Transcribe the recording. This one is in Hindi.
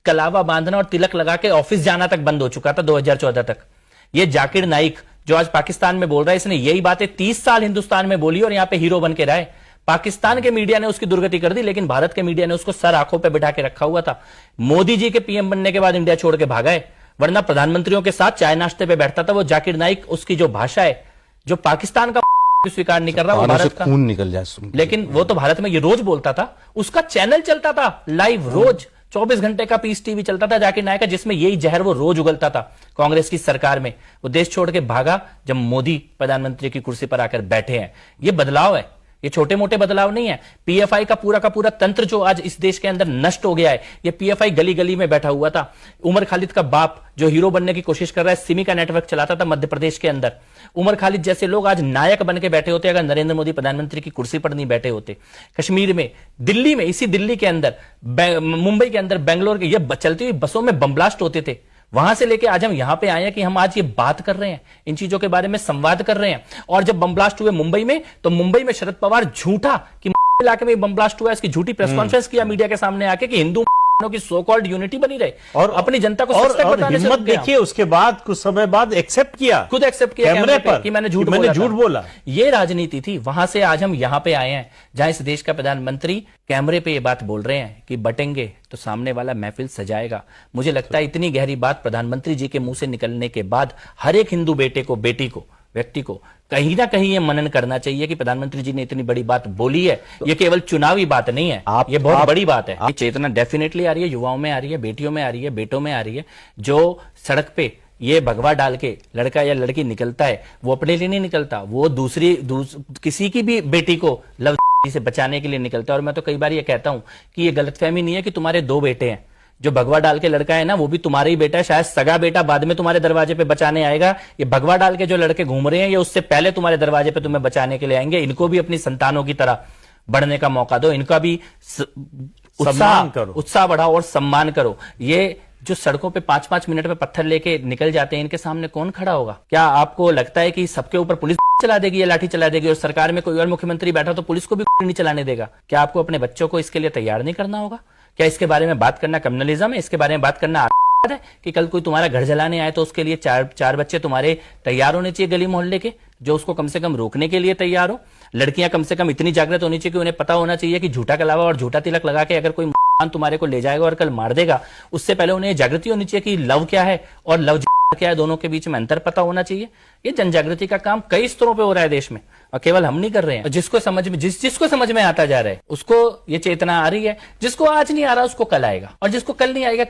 कलावा बांधना और तिलक लगा के ऑफिस जाना तक बंद हो चुका था 2014 तक। ये जाकिर नाइक जो आज पाकिस्तान में बोल रहा है, इसने यही बातें 30 साल हिंदुस्तान में बोली और यहां पे हीरो बन के रहा है। पाकिस्तान के मीडिया ने उसकी दुर्गति कर दी, लेकिन भारत के मीडिया ने उसको सर आंखों पे बिठा के रखा हुआ था। मोदी जी के पीएम बनने के बाद इंडिया छोड़ के भागा है, वरना प्रधानमंत्रियों के साथ चाय नाश्ते पे बैठता था वो जाकिर नाइक। उसकी जो भाषा है, जो पाकिस्तान का स्वीकार नहीं कर रहा, वो भारत का खून निकल जाए, लेकिन वो तो भारत में ये रोज बोलता था। उसका चैनल चलता था लाइव, रोज 24 घंटे का पीस टीवी चलता था जाकिर नाइक का, जिसमें यही जहर वो रोज उगलता था कांग्रेस की सरकार में। वो देश छोड़ के भागा जब मोदी प्रधानमंत्री की कुर्सी पर आकर बैठे हैं। ये बदलाव है, ये छोटे मोटे बदलाव नहीं है। पीएफआई का पूरा तंत्र जो आज इस देश के अंदर नष्ट हो गया है, ये पीएफआई गली गली में बैठा हुआ था। उमर खालिद का बाप जो हीरो बनने की कोशिश कर रहा है, सिमी का नेटवर्क चलाता था मध्य प्रदेश के अंदर। उमर खालिद जैसे लोग आज नायक बन के बैठे होते अगर नरेंद्र मोदी प्रधानमंत्री की कुर्सी पर नहीं बैठे होते। कश्मीर में, दिल्ली में, इसी दिल्ली के अंदर, मुंबई के अंदर, बेंगलोर के, ये चलती हुई बसों में बम ब्लास्ट होते थे। वहां से लेके आज हम यहां पे आए हैं कि हम आज ये बात कर रहे हैं, इन चीजों के बारे में संवाद कर रहे हैं। और जब बम ब्लास्ट हुए मुंबई में, तो मुंबई में शरद पवार झूठा कि इलाके में बम ब्लास्ट हुआ, इसकी झूठी प्रेस कॉन्फ्रेंस किया मीडिया के सामने आके कि हिंदू की सो कॉल्ड यूनिटी बनी रहे और अपनी जनता को सच बताने से हिम्मत देखिए। उसके बाद कुछ समय बाद एक्सेप्ट किया, खुद एक्सेप्ट किया कैमरे पर कि मैंने झूठ बोला। ये राजनीति थी। वहां से आज हम यहां पे आए हैं जहां इस देश का प्रधानमंत्री कैमरे पे ये बात बोल रहे हैं कि बटेंगे तो सामने वाला महफिल सजाएगा। मुझे लगता है इतनी गहरी बात प्रधानमंत्री जी के मुंह से निकलने के बाद हर एक हिंदू बेटे को, बेटी को, व्यक्ति को कहीं ना कहीं ये मनन करना चाहिए कि प्रधानमंत्री जी ने इतनी बड़ी बात बोली है। ये केवल चुनावी बात नहीं है, ये बहुत बड़ी बात है। ये चेतना डेफिनेटली आ रही है, युवाओं में आ रही है, बेटियों में आ रही है, बेटों में आ रही है। जो सड़क पे ये भगवा डाल के लड़का या लड़की निकलता है, वो अपने लिए नहीं निकलता, वो किसी की भी बेटी को लव से बचाने के लिए निकलता है। और मैं तो कई बार ये कहता हूं कि ये गलतफहमी नहीं है कि तुम्हारे 2 बेटे हैं। जो भगवा डाल के लड़का है ना, वो भी तुम्हारा ही बेटा है, शायद सगा बेटा बाद में तुम्हारे दरवाजे पे बचाने आएगा। ये भगवा डाल के जो लड़के घूम रहे हैं, ये उससे पहले तुम्हारे दरवाजे पे तुम्हें बचाने के लिए आएंगे। इनको भी अपनी संतानों की तरह बढ़ने का मौका दो, इनका भी उत्साह बढ़ाओ और सम्मान करो। ये जो सड़कों पे 5-5 मिनट में पत्थर लेके निकल जाते हैं, इनके सामने कौन खड़ा होगा? क्या आपको लगता है कि सबके ऊपर पुलिस चला देगी या लाठी चला देगी और सरकार में कोई और मुख्यमंत्री बैठा तो पुलिस को भी नहीं चलाने देगा? क्या आपको अपने बच्चों को इसके लिए तैयार नहीं करना होगा? क्या इसके बारे में बात करना कम्युनलिज्म है? इसके बारे में बात करना है कि कल कोई तुम्हारा घर जलाने आए तो उसके लिए चार बच्चे तुम्हारे तैयार होने चाहिए गली मोहल्ले के, जो उसको कम से कम रोकने के लिए तैयार हो। लड़कियां कम से कम इतनी जागृत होनी चाहिए कि उन्हें पता होना चाहिए कि झूठा कलावा और झूठा तिलक लगा के अगर कोई तुम्हारे को ले जाएगा और कल मार देगा, उससे पहले उन्हें जागृति होनी चाहिए कि लव क्या है और लव क्या है, दोनों के बीच में अंतर पता होना चाहिए। ये जन जागृति का काम कई स्तरों पे हो रहा है देश में और केवल हम नहीं कर रहे हैं। जिसको समझ में आता जा रहा है उसको ये चेतना आ रही है, जिसको आज नहीं आ रहा उसको कल आएगा और जिसको कल नहीं आएगा